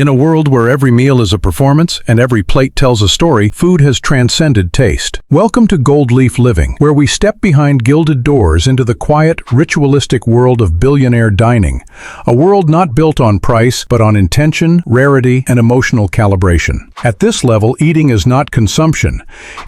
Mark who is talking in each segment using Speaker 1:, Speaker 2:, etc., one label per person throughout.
Speaker 1: In a world where every meal is a performance and every plate tells a story, food has transcended taste. Welcome to Goldleaf Living, where we step behind gilded doors into the quiet, ritualistic world of billionaire dining. A world not built on price, but on intention, rarity, and emotional calibration. At this level, eating is not consumption.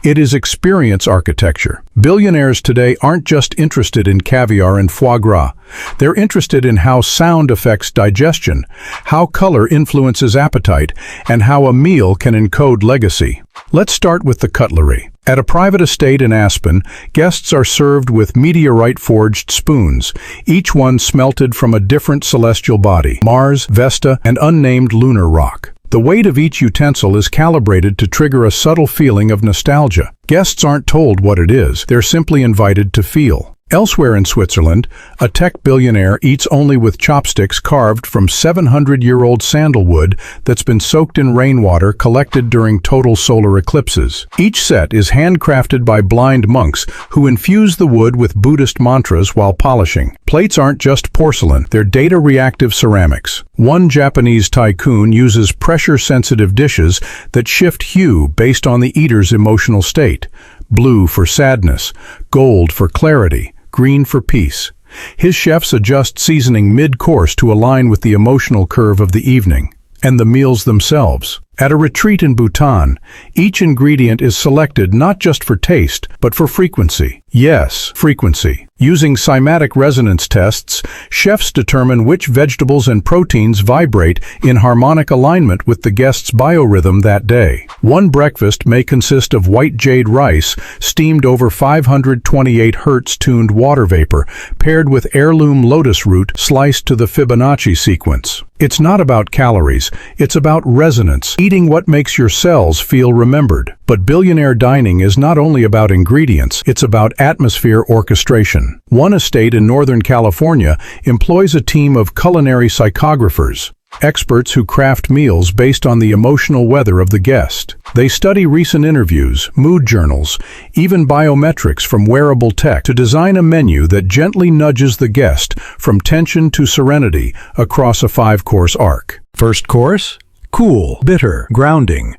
Speaker 1: It is experience architecture. Billionaires today aren't just interested in caviar and foie gras. They're interested in how sound affects digestion, how color influences appetite, and how a meal can encode legacy. Let's start with the cutlery. At a private estate in Aspen, guests are served with Meteorite-forged spoons, each one smelted from a different celestial body, Mars, Vesta, and unnamed lunar rock. The weight of each utensil is calibrated to trigger a subtle feeling of nostalgia. Guests aren't told what it is, they're simply invited to feel. Elsewhere in Switzerland, a tech billionaire eats only with chopsticks carved from 700-year-old sandalwood that's been soaked in rainwater collected during total solar eclipses. Each set is handcrafted by blind monks who infuse the wood with Buddhist mantras while polishing. Plates aren't just porcelain, they're data-reactive ceramics. One Japanese tycoon uses pressure-sensitive dishes that shift hue based on the eater's emotional state. Blue for sadness, gold for clarity, green for peace. His chefs adjust seasoning mid-course to align with the emotional curve of the evening. And the meals themselves. At a retreat in Bhutan, each ingredient is selected not just for taste, but for frequency. Yes, frequency. Using Cymatic resonance tests, chefs determine which vegetables and proteins vibrate in harmonic alignment with the guest's biorhythm that day. One breakfast may consist of white jade rice steamed over 528 Hz tuned water vapor, paired with heirloom lotus root sliced to the Fibonacci sequence. It's not about calories, it's about resonance, eating what makes your cells feel remembered. But billionaire dining is not only about ingredients, it's about atmosphere orchestration. One estate in Northern California employs a team of culinary psychographers, experts who craft meals based on the emotional weather of the guest. They study recent interviews, mood journals, even biometrics from wearable tech to design a menu that gently nudges the guest from tension to serenity across a 5-course arc. First course? Cool, bitter, grounding.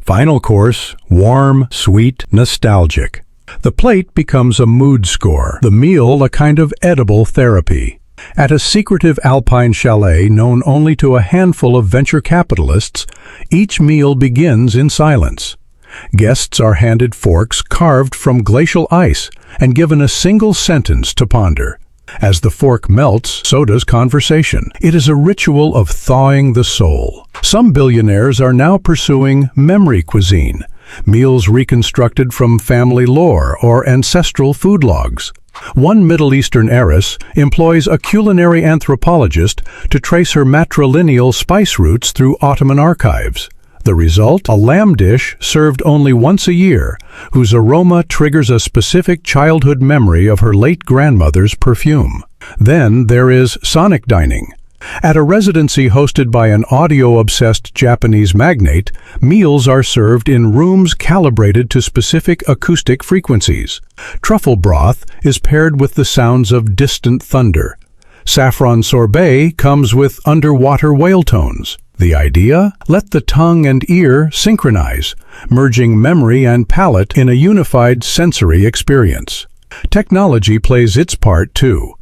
Speaker 1: Final course? Warm, sweet, nostalgic. The plate becomes a mood score, the meal a kind of edible therapy. At a secretive alpine chalet known only to a handful of venture capitalists, each meal begins in silence. Guests are handed forks carved from glacial ice and given a single sentence to ponder. As the fork melts, so does conversation. It is a ritual of thawing the soul. Some billionaires are now pursuing memory cuisine, meals reconstructed from family lore or ancestral food logs. One Middle Eastern heiress employs a culinary anthropologist to trace her matrilineal spice roots through Ottoman archives. The result? A lamb dish served only once a year, whose aroma triggers a specific childhood memory of her late grandmother's perfume. Then there is sonic dining. At a residency hosted by an audio-obsessed Japanese magnate, meals are served in rooms calibrated to specific acoustic frequencies. Truffle broth is paired with the sounds of distant thunder. Saffron sorbet comes with underwater whale tones. The idea? Let the tongue and ear synchronize, merging memory and palate in a unified sensory experience. Technology plays its part too.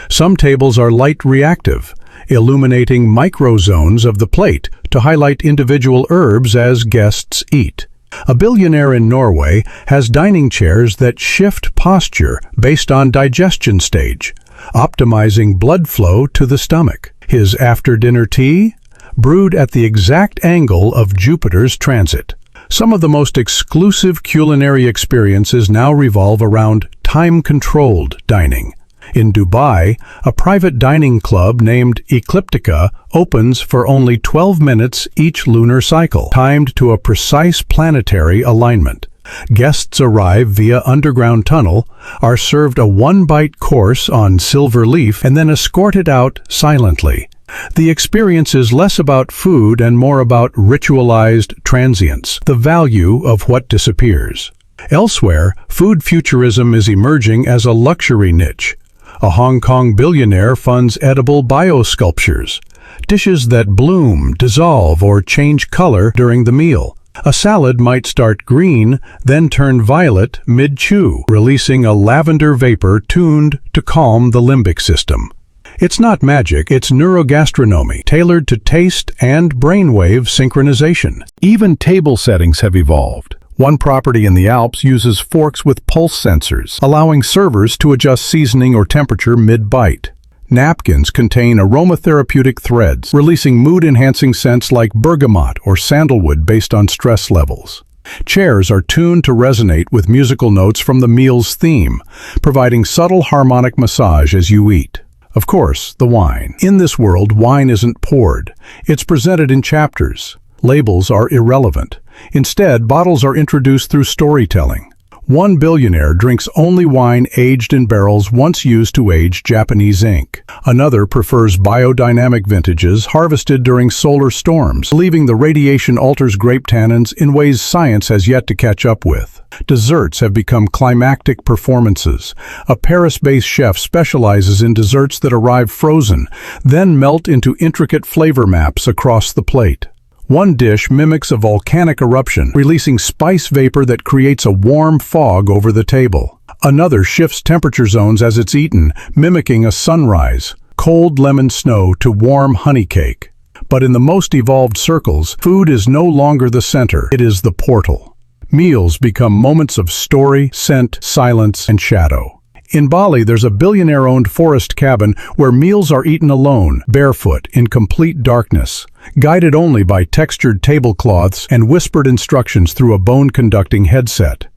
Speaker 1: Some tables are light reactive, illuminating microzones of the plate to highlight individual herbs as guests eat. A billionaire in Norway has dining chairs that shift posture based on digestion stage, optimizing blood flow to the stomach. His after-dinner tea? Brewed at the exact angle of Jupiter's transit. Some of the most exclusive culinary experiences now revolve around time-controlled dining. In Dubai, a private dining club named Ecliptica opens for only 12 minutes each lunar cycle, timed to a precise planetary alignment. Guests arrive via underground tunnel, are served a one-bite course on silver leaf, and then escorted out silently. The experience is less about food and more about ritualized transience, the value of what disappears. Elsewhere, food futurism is emerging as a luxury niche. A Hong Kong billionaire funds edible biosculptures, dishes that bloom, dissolve, or change color during the meal. A salad might start green, then turn violet mid-chew, releasing a lavender vapor tuned to calm the limbic system. It's not magic, it's neurogastronomy, tailored to taste and brainwave synchronization. Even table settings have evolved. One property in the Alps uses forks with pulse sensors, allowing servers to adjust seasoning or temperature mid-bite. Napkins contain aromatherapeutic threads, releasing mood-enhancing scents like bergamot or sandalwood based on stress levels. Chairs are tuned to resonate with musical notes from the meal's theme, providing subtle harmonic massage as you eat. Of course, the wine. In this world, wine isn't poured. It's presented in chapters. Labels are irrelevant. Instead, bottles are introduced through storytelling. One billionaire drinks only wine aged in barrels once used to age Japanese ink. Another prefers biodynamic vintages harvested during solar storms, believing the radiation alters grape tannins in ways science has yet to catch up with. Desserts have become climactic performances. A Paris-based chef specializes in desserts that arrive frozen, then melt into intricate flavor maps across the plate. One dish mimics a volcanic eruption, releasing spice vapor that creates a warm fog over the table. Another shifts temperature zones as it's eaten, mimicking a sunrise, cold lemon snow to warm honey cake. But in the most evolved circles, food is no longer the center, it is the portal. Meals become moments of story, scent, silence, and shadow. In Bali, there's a billionaire-owned forest cabin where meals are eaten alone, barefoot, in complete darkness, guided only by textured tablecloths and whispered instructions through a bone-conducting headset.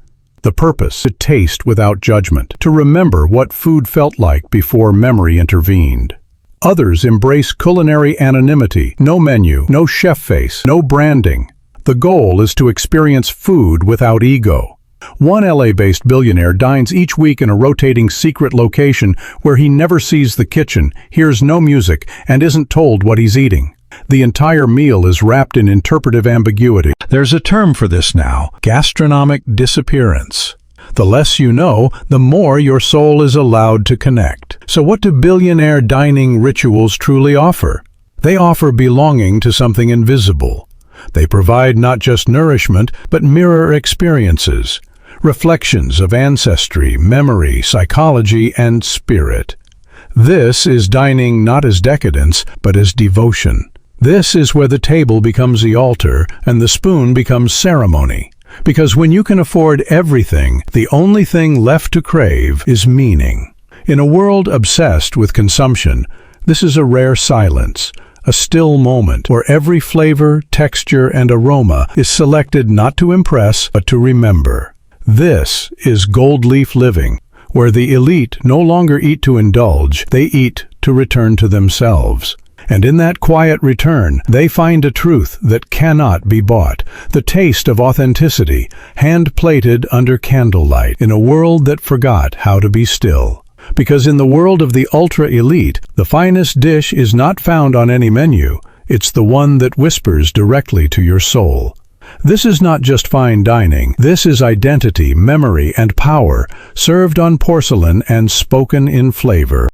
Speaker 1: The purpose: to taste without judgment, to remember what food felt like before memory intervened. Others embrace culinary anonymity, no menu, no chef face, no branding. The goal is to experience food without ego. One LA-based billionaire dines each week in a rotating secret location where he never sees the kitchen, hears no music, and isn't told what he's eating. The entire meal is wrapped in interpretive ambiguity. There's a term for this now: gastronomic disappearance. The less you know, the more your soul is allowed to connect. So what do billionaire dining rituals truly offer? They offer belonging to something invisible. They provide not just nourishment, but mirror experiences, reflections of ancestry, memory, psychology, and spirit. This is dining not as decadence, but as devotion. This is where the table becomes the altar and the spoon becomes ceremony. Because when you can afford everything, the only thing left to crave is meaning. In a world obsessed with consumption, this is a rare silence, a still moment where every flavor, texture, and aroma is selected not to impress, but to remember. This is Goldleaf Living, where the elite no longer eat to indulge, they eat to return to themselves. And in that quiet return, they find a truth that cannot be bought, the taste of authenticity, hand-plated under candlelight, in a world that forgot how to be still. Because in the world of the ultra-elite, the finest dish is not found on any menu, it's the one that whispers directly to your soul. This is not just fine dining, this is identity, memory, and power, served on porcelain and spoken in flavor.